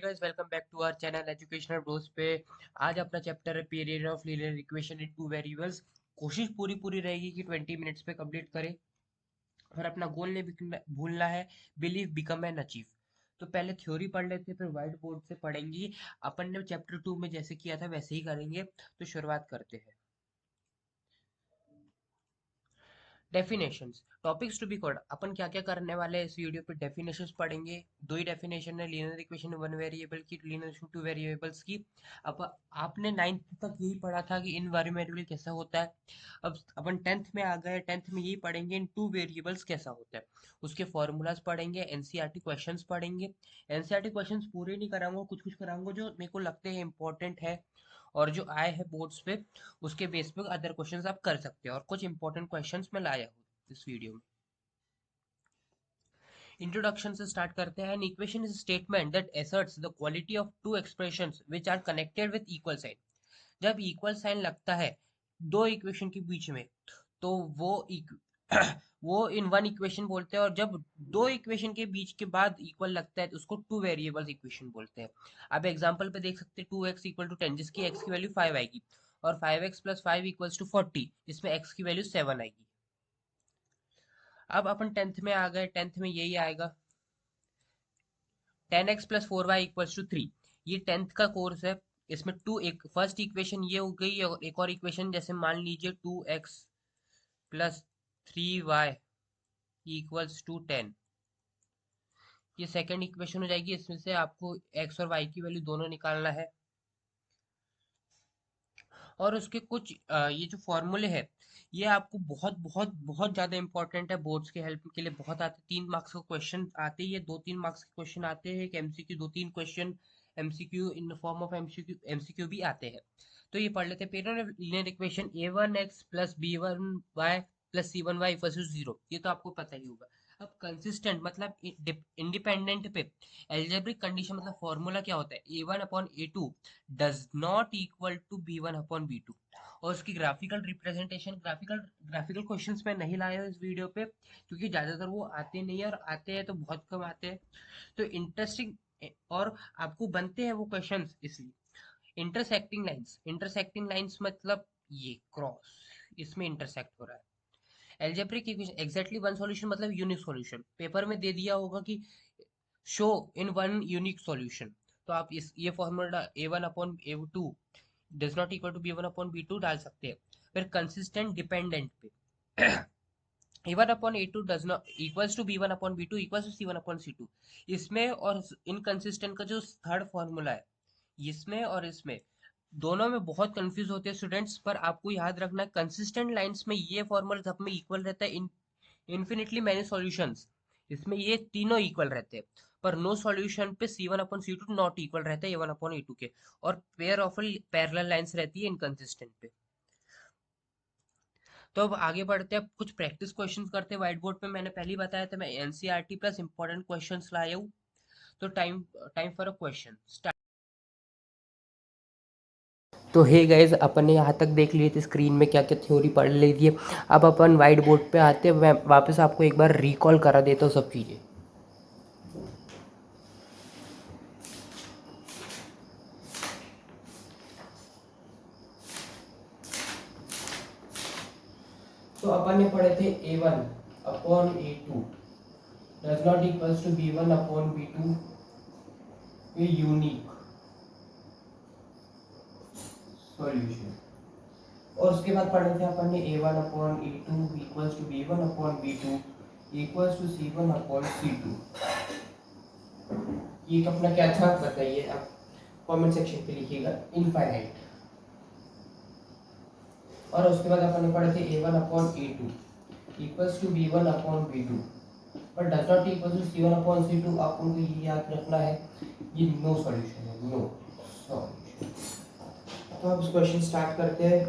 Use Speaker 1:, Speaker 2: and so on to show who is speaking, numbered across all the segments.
Speaker 1: Guys, welcome back to our channel educational bros पे। आज अपना चैप्टर है period of linear equation in two variables. कोशिश पूरी रहेगी कि 20 मिनट्स पे कंप्लीट करें और अपना गोल नहीं भूलना है। Believe become an achieve. तो पहले थ्योरी पढ़ लेते हैं, फिर व्हाइट बोर्ड से पढ़ेंगे। अपन ने चैप्टर 2 में जैसे किया था वैसे ही करेंगे। तो शुरुआत करते हैं। Definitions, topics to be covered. अपन क्या क्या करने वाले हैं इस वीडियो पे? डेफिनेशंस पढ़ेंगे। दो ही डेफिनेशन है, लीनियर इक्वेशन वन वेरिएबल की, लीनियर इक्वेशन टू वेरिएबल्स की। अब आपने नाइन्थ तक यही पढ़ा था कि इन वेरिएबल कैसा होता है। अब अपन टेंथ में आ गए, टेंथ में यही पढ़ेंगे इन टू वेरिएबल्स कैसा होता है। उसके फॉर्मूलाज पढ़ेंगे, एनसीईआरटी क्वेश्चंस पढ़ेंगे। एनसीईआरटी क्वेश्चंस पूरे नहीं कराऊंगा, कुछ कुछ कराऊंगा जो मेरे को लगते हैं इंपॉर्टेंट है और जो आए हैं बोर्ड्स पे, उसके बेस पे अदर क्वेश्चंस आप कर सकते हैं। और कुछ इंपॉर्टेंट क्वेश्चंस मैं लाया हूँ इस वीडियो में। इंट्रोडक्शन से स्टार्ट करते हैं। An equation is statement that asserts the equality of two expressions which are connected with equal sign. जब इक्वल साइन लगता है दो इक्वेशन के बीच में, तो वो इन वन इक्वेशन बोलते हैं। और जब दो इक्वेशन के बीच के बाद इक्वल लगता है तो उसको टू वेरिएबल्स इक्वेशन बोलते हैं। आप एग्जांपल पे देख सकते हैं 2x इक्वल टू 10, जिसकी x की वैल्यू 5 आएगी, और 5x प्लस 5 इक्वल्स टू 40, जिसमें x की वैल्यू 7 आएगी। अब अपन टेंथ में आ गए, टेंथ में यही आएगा 10x plus 4y equals to 3। ये टेंथ का कोर्स है। इसमें टू एक फर्स्ट इक्वेशन ये हो गई, और एक और इक्वेशन जैसे मान लीजिए 2x plus 3y equals to 10। ये सेकंड इक्वेशन हो जाएगी। इसमें से आपको x और y की वैल्यू दोनों निकालना है। और उसके कुछ ये जो फॉर्मूले हैं, ये आपको बहुत बहुत बहुत ज़्यादा इंपॉर्टेंट है। बोर्ड्स के हेल्प के लिए बहुत आते, 3 मार्क्स का क्वेश्चन आते ही है, 2-3 मार्क्स के क्वेश्चन आते हैं, एक MCQ, 2-3 question MCQ in form of MCQ भी आते हैं। तो ये पढ़ लेते हैं। Pair of linear equation a1x plus b1y plus c1y equals to 0, ये तो आपको पता ही होगा। अब कंसिस्टेंट मतलब इंडिपेंडेंट पे एल्जेब्रिक कंडीशन मतलब फॉर्मूला क्या होता है, a1/a2 does not equal to b1/b2। और उसकी ग्राफिकल रिप्रेजेंटेशन, ग्राफिकल क्वेश्चंस मैं नहीं लाया हूँ इस वीडियो पे, क्योंकि ज़्यादातर वो आते नहीं है, और आते हैं तो बहुत कम आते हैं। तो इंटरेस्टिंग और आपको बनते हैं वो क्वेश्चंस इसलिए। इंटरसेक्टिंग लाइंस मतलब ये क्रॉस, इसमें इंटरसेक्ट हो रहा है। Algebraic equation exactly one solution मतलब यूनिक सॉल्यूशन। पेपर में दे दिया होगा कि show in one unique solution, तो आप इस ये formula a1/a2 does not equal to b1/b2 डाल सकते हैं। फिर कंसिस्टेंट डिपेंडेंट पे a1/a2 does not equals to b1/b2 equals to c1/c2। इसमें और इनकंसिस्टेंट का जो थर्ड फॉर्मूला है, इसमें और इसमें दोनों में बहुत कंफ्यूज होते हैं स्टूडेंट्स। पर आपको याद रखना, कंसिस्टेंट लाइंस में ये फॉर्मूला सब में इक्वल रहता है। इन्फिनिटली मैनी सॉल्यूशंस, इसमें ये तीनों इक्वल रहते हैं। पर नो सॉल्यूशन पे c1/c2 नॉट इक्वल रहता है a1/a2 के। और पेयर ऑफ पैरेलल लाइंस रहती है इनकंसिस्टेंट पे। तो अब आगे बढ़ते हैं, कुछ प्रैक्टिस क्वेश्चंस करते हैं। व्हाइट बोर्ड पे मैंने पहले ही बताया था, मैं एनसीईआरटी प्लस इंपॉर्टेंट क्वेश्चंस लाया हूँ। तो time time for a question start. तो हे गाइस, अपन ने यहाँ तक देख लिए थे स्क्रीन में क्या क्या थ्योरी पढ़ ली थी। अब अपन वाइट बोर्ड पे आते हैं। मैं वापस आपको एक बार रिकॉल करा देता हूँ सब चीज़ें। तो अपन ने पढ़े थे a1/a2 does not equals to b1/b2, ये यूनिक सॉल्यूशन। और उसके बाद पढ़े थे अपन ने a1/a2 equals to b1/b2 equals to c1/c2। ये अपना क्या था बताइए आप, कमेंट सेक्शन पे लिखिएगा। इनफाइनाइट। और उसके बाद अपन ने पढ़े थे a1/a2 इक्वल्स टू b1/b2 पर does not equal to c1/c2। आपको ये याद रखना है, ये नो सॉल्यूशन है, नो सॉल्यूशन। तो अब क्वेश्चन स्टार्ट करते हैं।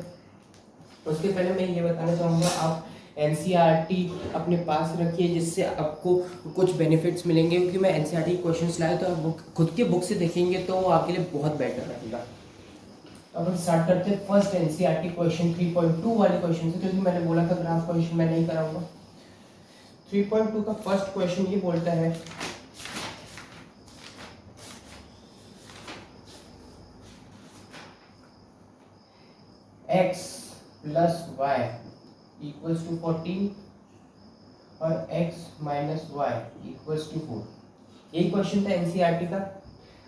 Speaker 1: उसके पहले मैं ये बताना चाहूँगा, आप एनसीईआरटी अपने पास रखिए, जिससे आपको कुछ बेनिफिट्स मिलेंगे। क्योंकि मैं एनसीईआरटी क्वेश्चंस लाया, तो आप खुद के बुक से देखेंगे तो वो आपके लिए बहुत बेटर रहेगा। अब हम स्टार्ट करते हैं फर्स्ट एनसीईआरटी क्वेश्चन 3.2 वाले क्वेश्चन से, क्योंकि मैंने बोला था ग्राफ क्वेश्चन मैं नहीं कराऊंगा। 3.2 का फर्स्ट क्वेश्चन ये बोलता है x plus Y equals to 14 और x minus Y equals to 4। यही क्वेश्चन था एनसीईआरटी का।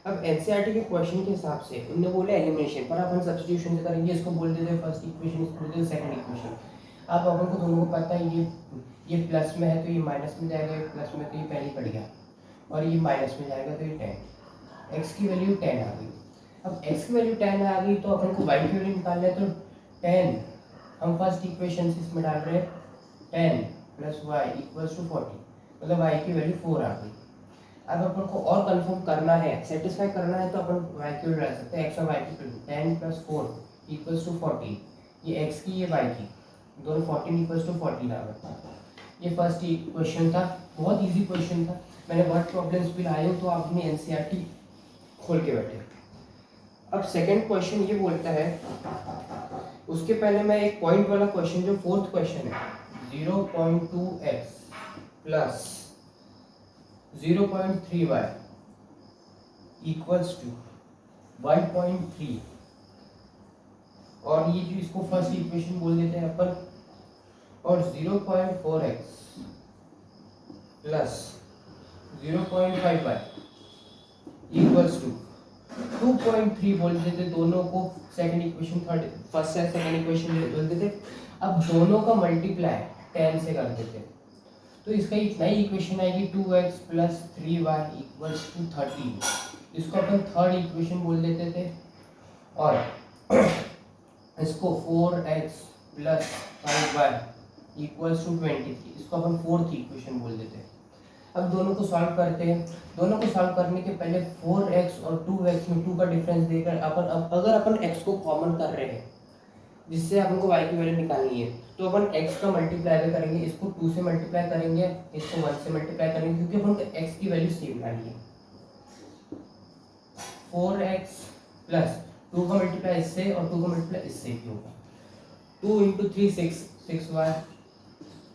Speaker 1: अब एनसीईआरटी के क्वेश्चन के हिसाब से उन्होंने बोला एलिमिनेशन, पर अपन सब्स्टिट्यूशन करेंगे। इसको बोल देते फर्स्ट इक्वेशन, इसको बोल देते सेकंड इक्वेशन। अब अपन को दोनों को पता है ये प्लस में है तो ये माइनस में जाएगा, ये प्लस में तो ये पहले ही पड़ गया, और ये माइनस में जाएगा तो ये 10। x की वैल्यू 10 आ गई। अब x की वैल्यू 10 आ गई तो अपन को y की वैल्यू निकालना है, तो 10 हम फर्स्ट इक्वेशन से इसमें डाल रहे हैं 10 प्लस वाई इक्वल्स टू 40, मतलब y की वैल्यू 4 आ गई। अब अपन को और कंफर्म करना है, सेटिस्फाई करना है, तो अपन y की वैल्यू डाल सकते हैं, x और y की वैल्यू 10 प्लस 4 इक्वल्स टू 40। ये x की ये y की दोनों 14 इक्वल्स टू 14 आ गया। ये फर्स्ट क्वेश्चन था, बहुत इजी क्वेश्चन था। मैंने वर्ड प्रॉब्लम्स भी लाए हूँ तो आप अपनी एनसीईआरटी खोल के बैठे। अब सेकंड क्वेश्चन ये बोलता है, उसके पहले मैं एक पॉइंट वाला क्वेश्चन जो फोर्थ क्वेश्चन है, 0.2x plus 0.3y equals to 1.3, और ये जो इसको फर्स्ट इक्वेशन बोल देते हैं अपन, और 0.4x plus 0.5y equals to 2.3 बोल देते दोनों को। सेकंड इक्वेशन थर्ड फर्स्ट है, सेकंड इक्वेशन बोल देते। अब दोनों का मल्टीप्लाई 10 से कर देते, तो इसका एक नई इक्वेशन आएगी 2x plus 3y equals to 13। इसको अपन थर्ड इक्वेशन बोल देते थे, और इसको 4x plus 5y equals to 23, इसको अपन फोर्थ इक्वेशन बोल देते हैं। अब दोनों को सॉल्व करते हैं। दोनों को सॉल्व करने के पहले 4x और 2x में 2 का डिफरेंस देकर अगर अपन x को कॉमन कर रहे हैं, जिससे अपन को y की वैल्यू निकालनी है, तो अपन x का मल्टीप्लाई करेंगे, इसको 2 से मल्टीप्लाई करेंगे, इसको 1 से मल्टीप्लाई करेंगे, क्योंकि अपन को x की वैल्यू सेम लानी है। 4x प्लस 2 का मल्टीप्लाई इससे और 2 का मल्टीप्लाई इससे भी होगा। 2 इंटू 3 6y,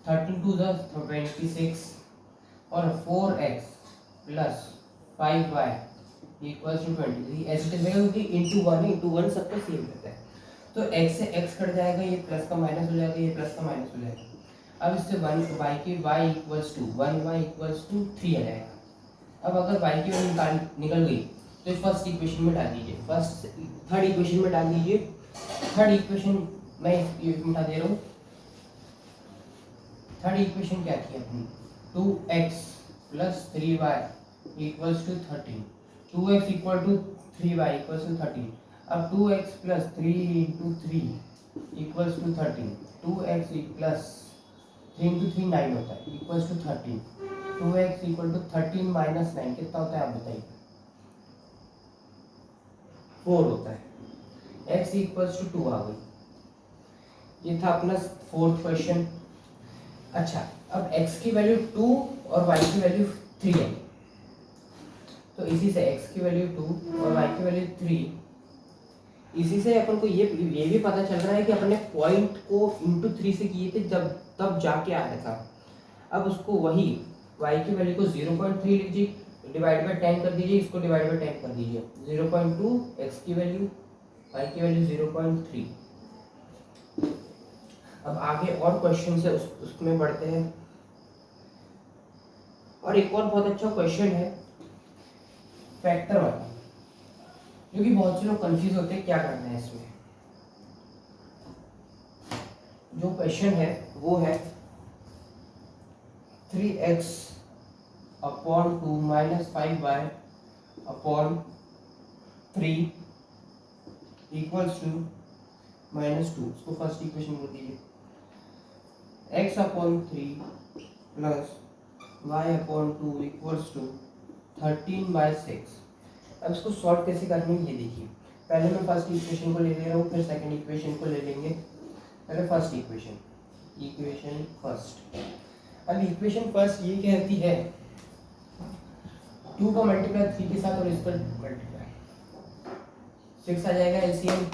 Speaker 1: 13 2 26, और 4x plus 5y equals to 23। ऐसे चलेगा क्योंकि इंटू 1 है, इंटू 1 सबका सेम रहता है। तो x से x कट जाएगा, ये प्लस का माइनस हो जाएगा, ये प्लस का माइनस हो जाएगा। अब इससे 1 की y equals to 1y equals to 3 आ जाएगा। अब अगर y की वैल्यू निकल गई तो फर्स्ट इक्वेशन में डाल दीजिए, थर्ड इक्वेशन में डाल दीजिए। थर्ड इक्वेशन मैं मिटा दे रहा हूँ। थर्ड इक्वेशन क्या थी अपनी, 2x plus 3y equals to 13, 2x equal to 3y equals to 13। अब 2x plus 3 into 3 equals to 13, 2x plus 3 into 3 9 होता है equals to 13, 2x equal to 13 minus 9 कितना होता है आप बताइए, 4 होता है। x इक्वल्स टू 2 आ गई। ये था अपना फोर्थ क्वेश्चन। अच्छा, अब x की वैल्यू 2 और y की वैल्यू 3 है, तो इसी से x की वैल्यू 2 और y की वैल्यू 3, इसी से अपन को ये भी पता चल रहा है कि अपने पॉइंट को इंटू 3 से किए थे तब जाके आया था। अब उसको वही y की वैल्यू को 0.3 लीजिए, डिवाइड बाय 10 कर दीजिए, इसको डिवाइड बाय 10 कर दीजिए, 0.2 x की वैल्यू, y की वैल्यू 0.3। अब आगे और क्वेश्चन है, उसमें बढ़ते हैं। और एक और बहुत अच्छा क्वेश्चन है फैक्टर वाला, जो कि बहुत से लोग कंफ्यूज होते हैं क्या करना है इसमें। जो क्वेश्चन है वो है 3x upon 2 minus 5y upon 3 equals to -2। इसको फर्स्ट इक्वेशन बोल दीजिए, x upon 3 plus y upon 2 equals to 13/6। अब इसको सॉल्व कैसे करनी है ये देखिए। पहले मैं फर्स्ट इक्वेशन को ले ले रहा हूँ, फिर सेकंड इक्वेशन को ले लेंगे। पहले फर्स्ट इक्वेशन फर्स्ट। अब इक्वेशन फर्स्ट ये कहती है 2 का मल्टीप्लाई 3 के साथ और इस पर मल्टीप्लाई 6 आ जाएगा एलसीएम,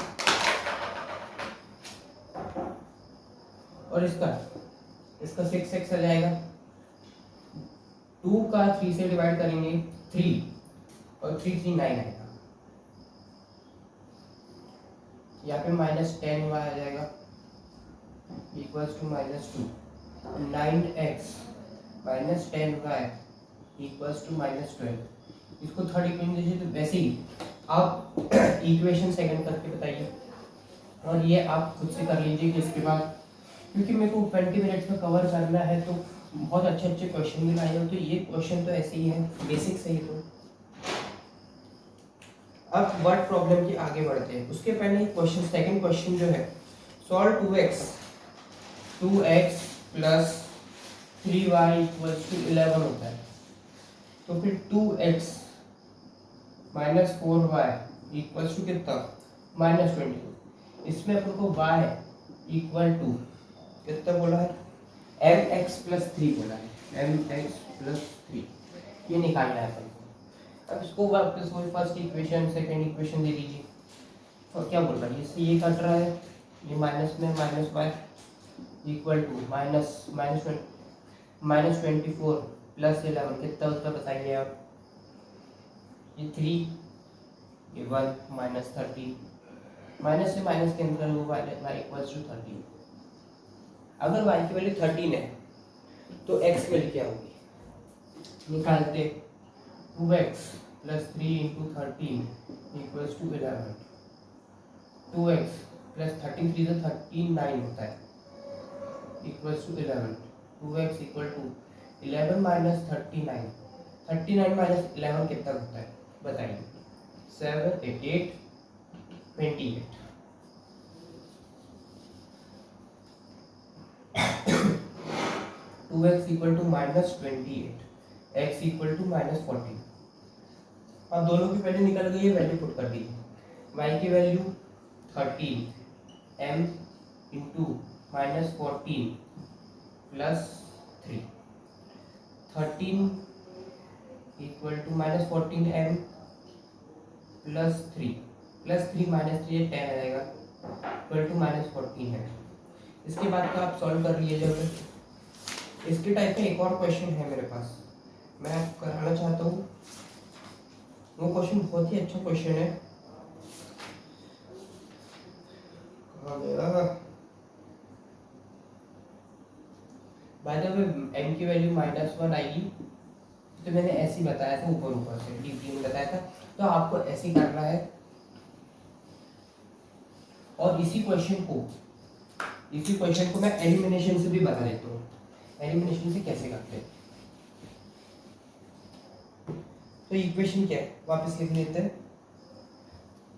Speaker 1: और इसका 6 आ जाएगा। 2 का 3 से डिवाइड करेंगे 3, और 3 9 आएगा। यहाँ पे -10 y आ जाएगा equals to -2। 9x -10y equals to -12। इसको थर्ड इक्वेशन दीजिए तो वैसे ही आप इक्वेशन सेकंड करके बताइए, और ये आप खुद से कर लीजिए कि इसके बाद, क्योंकि मेरे को 20 मिनट्स में कवर करना है तो बहुत अच्छे अच्छे क्वेश्चन भी लाए हो, तो ये क्वेश्चन तो ऐसे ही है बेसिक से ही। तो अब वर्ड प्रॉब्लम के आगे बढ़ते हैं, उसके पहले क्वेश्चन सेकंड क्वेश्चन जो है, solve 2x plus 3y equals to 11 होता है, तो फिर 2x minus 4y equals to कितना -22। इसमें अपन को y इक्वल टू कितना बोला है, mx प्लस 3 बोला है, mx प्लस 3 ये निकालना है अपन को। अब इसको वापस वही फर्स्ट इक्वेशन सेकंड इक्वेशन दे दीजिए, और क्या बोल रहा है, इससे ये कट रहा है, ये माइनस में -y इक्वल टू -24 प्लस 11 कितना होता है बताइए आप, ये 3 ये 1 -13, माइनस से माइनस कैंसिल होगा, y इक्वल्स टू 13। अगर y की वैल्यू 13 है तो x की वैल्यू क्या होगी, निकालते 2x plus 3 into 13 equals to 11। 2x plus 13 3 तो 39 होता है equals to 11। 2x equal to 11 minus 39, 39 minus 11 कितना होता है बताइए, 7 8 28। 2x equal to -28, x equal to -14। अब दोनों की वैल्यू निकल गई है, वैल्यू पुट कर दी, y की value 13 m into -14 plus 3, 13 equal to -14 m plus 3 minus 3 10 आ जाएगा इक्वल टू -14 है। इसके बाद का आप सॉल्व कर लिए जब, इसके टाइप में एक और क्वेश्चन है मेरे पास, मैं आपको कराना चाहता हूँ। वो क्वेश्चन बहुत ही अच्छा क्वेश्चन है, कहाँ गया, बाय द वे m की वैल्यू -1 आएगी, तो मैंने ऐसे ही बताया था, ऊपर ऊपर से डीपली में बताया था, तो आपको ऐसे ही करना है। और इसी क्वेश्चन को मैं एलिमिनेशन से भी बता देता हूँ, एलिमिनेशन से कैसे करते हैं। तो इक्वेशन क्या है वापस लिख लेते हैं,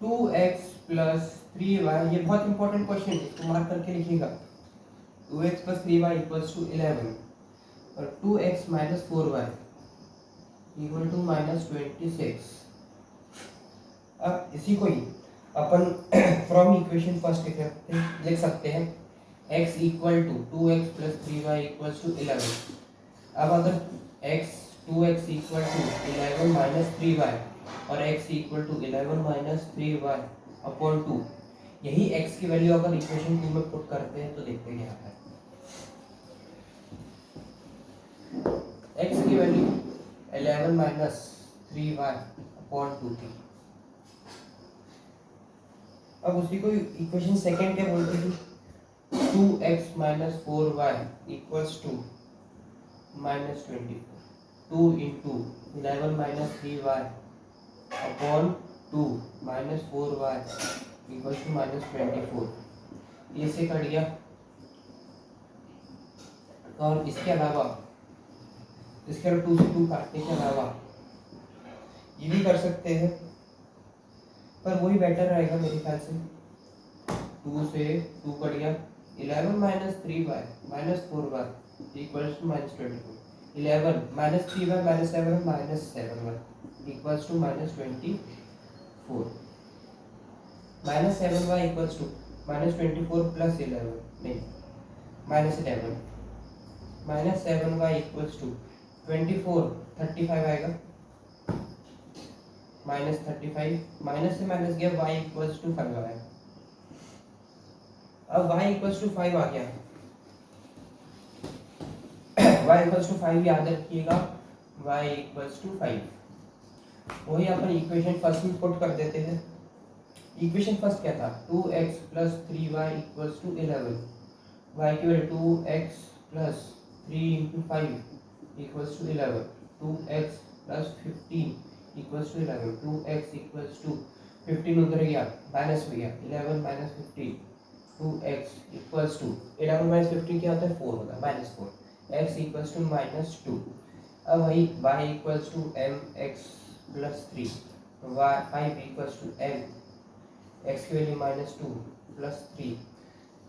Speaker 1: 2x प्लस 3y, ये बहुत इंपॉर्टेंट क्वेश्चन है, इसको मार्क करके लिखिएगा। 2x plus 3y equals to 11 और 2x minus 4y equal to -26। अब इसी को ही अपन फ्रॉम इक्वेशन फर्स्ट लिख सकते हैं, x equal to 2x plus 3y equals to 11। अब अगर x 2x equal to 11 minus 3y और x equal to 11 minus 3y upon 2, यही x की वैल्यू अगर इक्वेशन 2 में पुट करते हैं तो देखते क्या आता है। x की वैल्यू 11 माइनस 3y अपॉन 2 थी। अब उसी को इक्वेशन सेकंड क्या बोलते हैं, 2x minus 4y equals to -24, 2 into 11 minus 3y upon 2 minus 4y equals to -24। ये से कट गया, और इसके अलावा 2 से 2 काटने के अलावा ये भी कर सकते हैं, पर वही बेटर रहेगा मेरे ख्याल से। 2 से 2 कट गया, 11 minus 3y minus 4y equals to -24। 11 minus 3y minus 7 minus 7y equals to -24। Minus 7y equals to -24 plus 11 नहीं -11 माइनस 7y इक्वल्स टू 24 35 आएगा, -35 माइनस से माइनस गया, y इक्वल्स टू 5 आया। अब y इक्वल्स टू 5 आ गया, y equals to 5 याद रखिएगा, y equals to 5। वही अपन इक्वेशन फर्स्ट में पुट कर देते हैं, इक्वेशन फर्स्ट क्या था, 2x plus 3y equals to 11, y की value 2x plus 3 into 5 equals to 11, 2x plus 15 equals to 11, 2x equals to 15 उधर गया माइनस हो गया 11 minus 15, 2x equals to 11 minus 15 क्या होता है 4 होता है minus 4, x equals to minus 2। अब वही y equals to m x plus 3, y 5 equals to m x की वैल्यू माइनस 2 प्लस 3,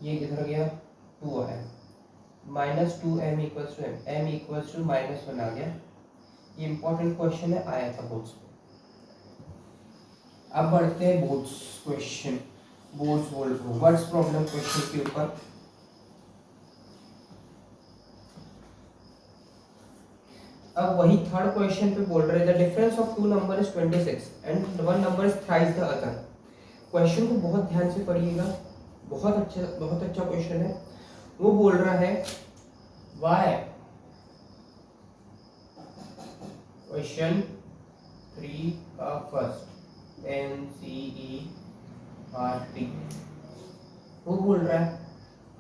Speaker 1: ये किधर गया 2 है, minus 2m equals to m equals to minus 1 आ गया। ये इंपॉर्टेंट क्वेश्चन है, आया था बोर्ड्स में। अब बढ़ते हैं बोर्ड्स क्वेश्चन, बोर्ड्स बोल रहा हूँ वर्ड्स प्रॉब्लम क्वेश्चन के ऊपर। अब वही थर्ड क्वेश्चन पे बोल रहे थे difference of two number is 26 and one number is thrice the other. Question को बहुत ध्यान से पढ़िएगा, बहुत अच्छा क्वेश्चन है। वो बोल रहा है वाई क्वेश्चन 3 का फर्स्ट NCERT, वो बोल रहा है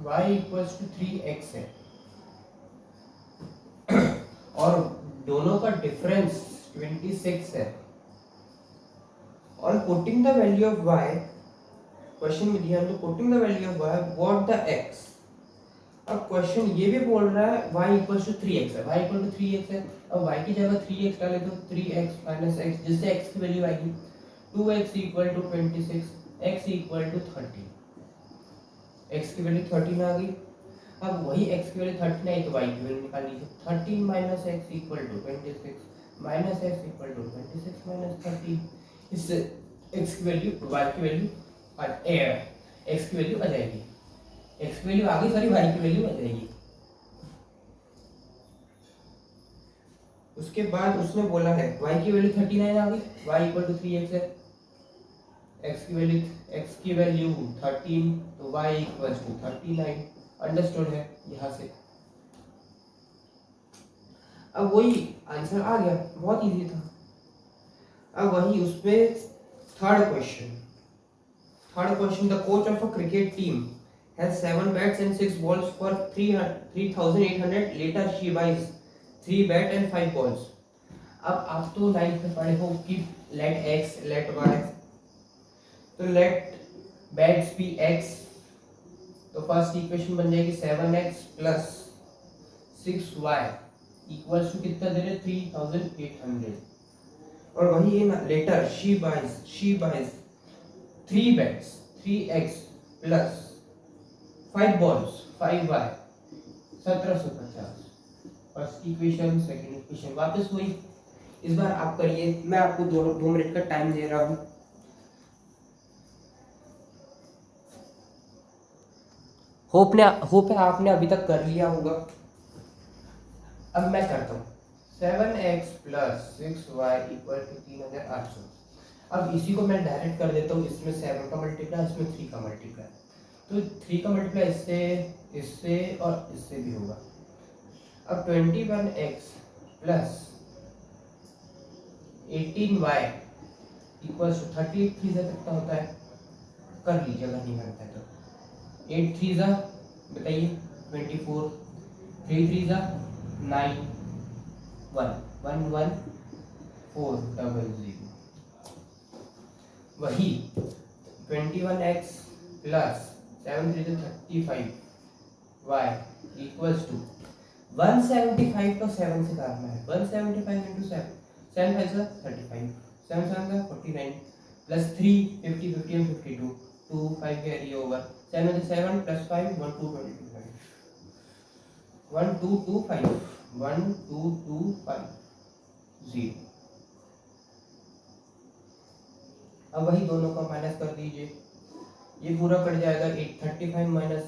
Speaker 1: y इक्वल्स टू 3x है और दोनों का डिफरेंस 26 है और putting the value of y, question में दिया तो putting the value of y what the x। अब क्वेश्चन ये भी बोल रहा है y इक्वल्स टू 3x है, y इक्वल टू 3x है। अब y की जगह 3x डाले तो 3x माइनस x, जिससे x की वैल्यू आएगी 2x equal to 26, x equal to 30, x की वैल्यू 13 आ गई। अब वही x की वैल्यू 13 आई तो y की वैल्यू निकाल लीजिए, 13 minus x equal to 26 minus x equal to 26 minus 30, इससे x की वैल्यू y की वैल्यू x की वैल्यू आ जाएगी, x की वैल्यू आ गई, सॉरी y की वैल्यू आ जाएगी। उसके बाद उसने बोला है y की वैल्यू 39 आ गई, y इक्वल टू 3x है, x की वैल्यू 13 तो y इक्वल टू 39, अंडरस्टूड है यहाँ से। अब वही आंसर आ गया, बहुत इजी था। अब वही उसमें third question the coach of a cricket team has 7 bats and 6 balls for 3,800, later she buys 3 bat and 5 balls। अब आप तो 9th में पढ़े हो कि let x let y, तो let bats be x, तो फर्स्ट इक्वेशन बन जाएगी 7x plus 6y equals to कितना दे रहे 3,800। और वही है ना later she buys 3 bats 3x plus 5 balls 5y 1750। First equation second equation वापस वही, इस बार आप करिए, मैं आपको 2 मिनट का टाइम दे रहा हूँ। होप है आपने अभी तक कर लिया होगा। अब मैं करता हूँ 7x plus 6y equal to 3800। अब इसी को मैं डायरेक्ट कर देता हूँ, इसमें 7 का मल्टीप्लाई, इसमें 3 का मल्टीप्लाई, तो 3 का मल्टीप्लाई इससे और इससे भी होगा। अब 21x plus 18y equals to 38 3 से कितना होता है, कर लीजिए अगर नहीं करता है तो 8 3 जा बताइए 24, 3 3 जा 9, 1 1 1 4 00। वही 21x plus 7 3 35 y equals to 175 को 7 से काटना है, 175 इंटू 7 7 5 जा 35 7 7 जा 49 plus 3 50 50 and 52 2 5 carry over 7 7 plus 5 1 2 25 1 2 2 5 1 2 2 5 0। अब वही दोनों का माइनस कर दीजिए, ये पूरा कट जाएगा 35 माइनस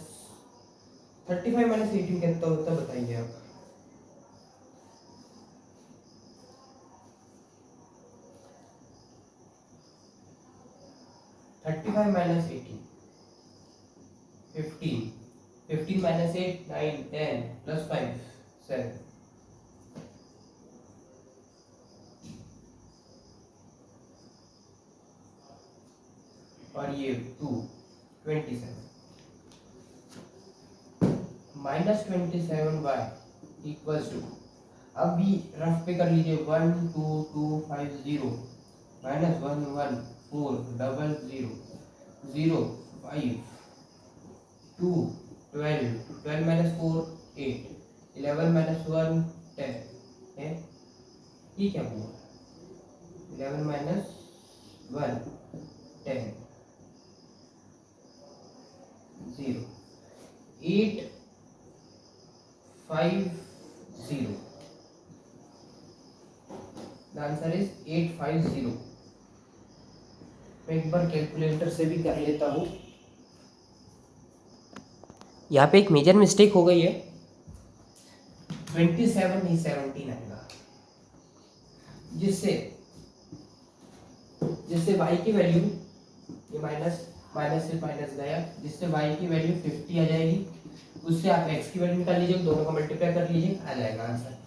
Speaker 1: 18 कितना होता है बताइए आप। 35 माइनस 18 15, 15 माइनस 8 9 10 प्लस 5 7। और ये 27 -27y इक्वल्स टू, अब भी रफ पे कर लीजिए, 12250 -11400 0 5 2 12 12 -4 8 11 -1 10 है। ये क्या हुआ? 11 -1 10 0 8 5 0। The answer is 850। मैं एक बार कैलकुलेटर से भी कर लेता हूँ। यहाँ पे एक मेजर मिस्टेक हो गई है, 27 नहीं 17 आएगा, जिससे y की वैल्यू, ये माइनस से माइनस गया, जिससे y की वैल्यू 50 आ जाएगी। उससे आप x की वैल्यू निकाल लीजिए, दोनों का मल्टीप्लाई कर लीजिए, आ जाएगा आंसर।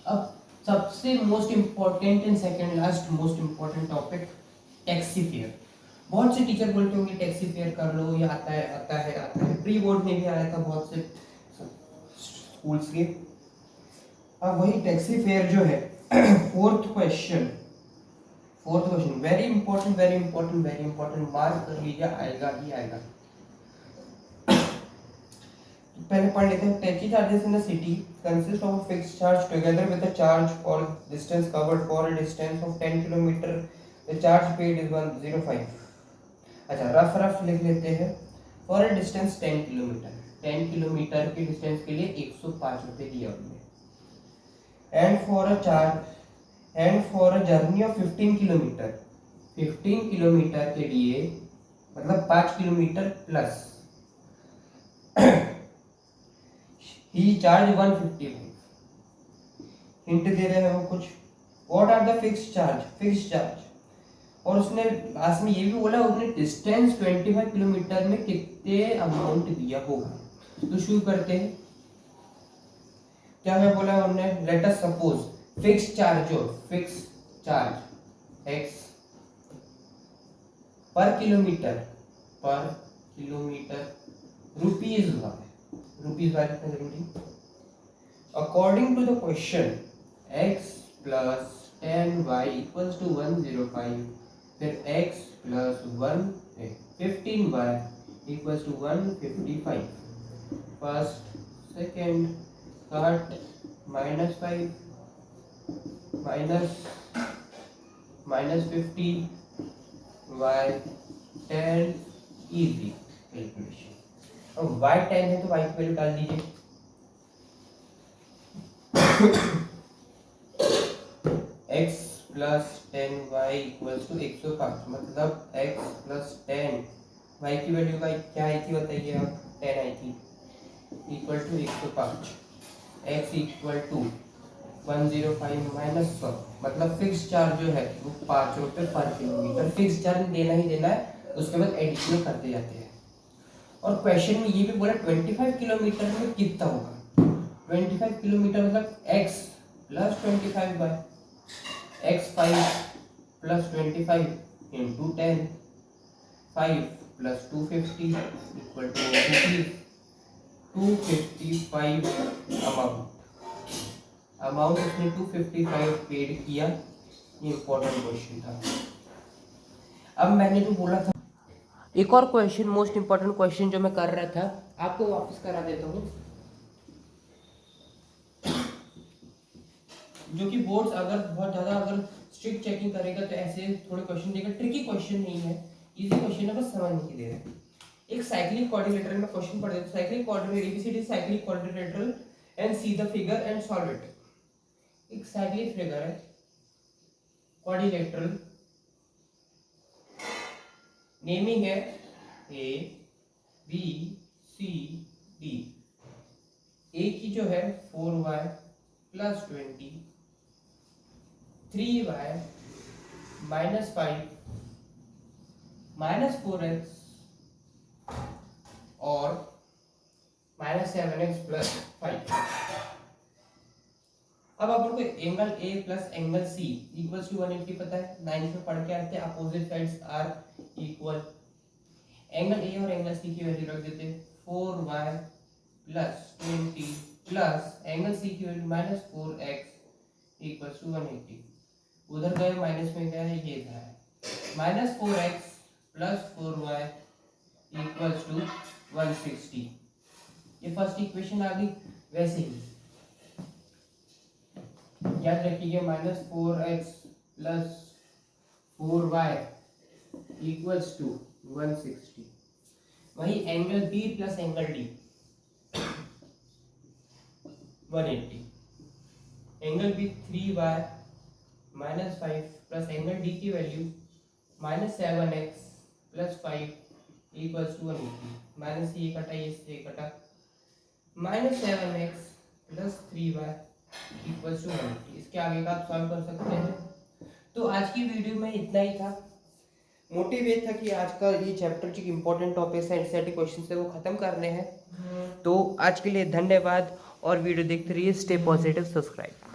Speaker 1: अब सबसे most important and second last most important topic, taxi fare. बहुत से टीचर बोलते होंगे टैक्सी फेयर कर लो, ये आता है, प्री बोर्ड में भी आया था बहुत से स्कूल्स के। अब वही टैक्सी फेयर जो है, fourth question very important, mark कर लीजिए, आएगा ही आएगा। पहले पढ़ लेते हैं। Taxi charges in the city consist of a fixed charge together with a charge for distance covered for a distance of 10 kilometre, the charge paid is 105। अच्छा, rough लिख लेते हैं। For a distance 10 kilometre, 10 kilometre के distance के लिए 105 रुपये दिया हमने। And for a journey of 15 kilometre, 15 kilometre के लिए मतलब 5 किलोमीटर प्लस, ही चार्ज 155। हिंट दे रहे हैं वो कुछ। What are the fixed charge, और उसने लास्ट में ये भी बोला उसने डिस्टेंस 25 किलोमीटर में कितने अमाउंट दिया होगा। तो शुरू करते हैं। क्या है बोला हमने, let us suppose fix charge x per kilometre rupees वाले कितना जरूरी। According to the question x plus 10y equals to 105, फिर x plus 15y equals to 155, first second cut -5 -50 y 10 easy calculation. अब y 10 है तो y की value डाल दीजिए। x plus 10y equals to 105, मतलब x प्लस 10 y की वैल्यू का क्या आई थी बताइए आप, 10 आई थी, equal to 105, x equal to 105 minus 100, मतलब फिक्स चार्ज जो है वो 5 रुपये पर किलोमीटर। फिक्स चार्ज देना ही देना है, उसके बाद एडिशनल करते जाते हैं। और क्वेश्चन में ये भी बोला 25 किलोमीटर में कितना होगा। 25 किलोमीटर मतलब x plus 25 by x 5 plus 25 into 10, 5 plus 250 equal to 255 amount उसने 255 पेड किया। ये इंपॉर्टेंट क्वेश्चन था। अब मैंने जो बोला था, एक और क्वेश्चन मोस्ट इंपॉर्टेंट क्वेश्चन जो मैं कर रहा था, आपको वापस करा देता हूँ, जो कि बोर्ड्स अगर बहुत ज्यादा अगर स्ट्रिक्ट चेकिंग करेगा तो ऐसे थोड़े क्वेश्चन देगा। ट्रिकी क्वेश्चन नहीं है, इजी क्वेश्चन है, बस समझने के लिए। एक साइक्लिक क्वाड्रिलेटरल में क्वेश्चन पढ़ देते, cyclic quadrilateral ABCD cyclic quadrilateral and see the figure and solve it. एक साइक्लिक फिगर है क्वाड्रिलेटरल, नेमिंग है ए बी सी डी। ए की जो है 4y plus 20, 3y minus 5 minus 4x और माइनस 7x प्लस 5। अब अपन को angle A plus angle C equals to 180 पता है, 9 में पढ़ के आते हैं, opposite sides are equal. Angle A और एंगल सी की वैल्यू रख देते हैं 4y प्लस 20 प्लस एंगल सी की वैल्यू -4x इक्वल्स टू 180। उधर गए माइनस में गया है, ये इधर है -4x plus 4y equals to 160। ये फर्स्ट इक्वेशन आ गई। वैसे ही याद रखिएगा -4x plus 4y equals to 160। वही angle B plus angle D 180। Angle B 3y -5 plus angle D की value -7x plus 5 equals to 180। Minus ये कटा, ये से कटा, -7x plus 3y equals to 180। इसके आगे का आप सॉल्व कर सकते हैं। तो आज की वीडियो में इतना ही था। मोटिव ये था कि आज का ये चैप्टर जो इंपॉर्टेंट टॉपिक्स है, एनसीईआरटी क्वेश्चन है, वो खत्म करने हैं। तो आज के लिए धन्यवाद और वीडियो देखते रहिए। Stay positive, subscribe.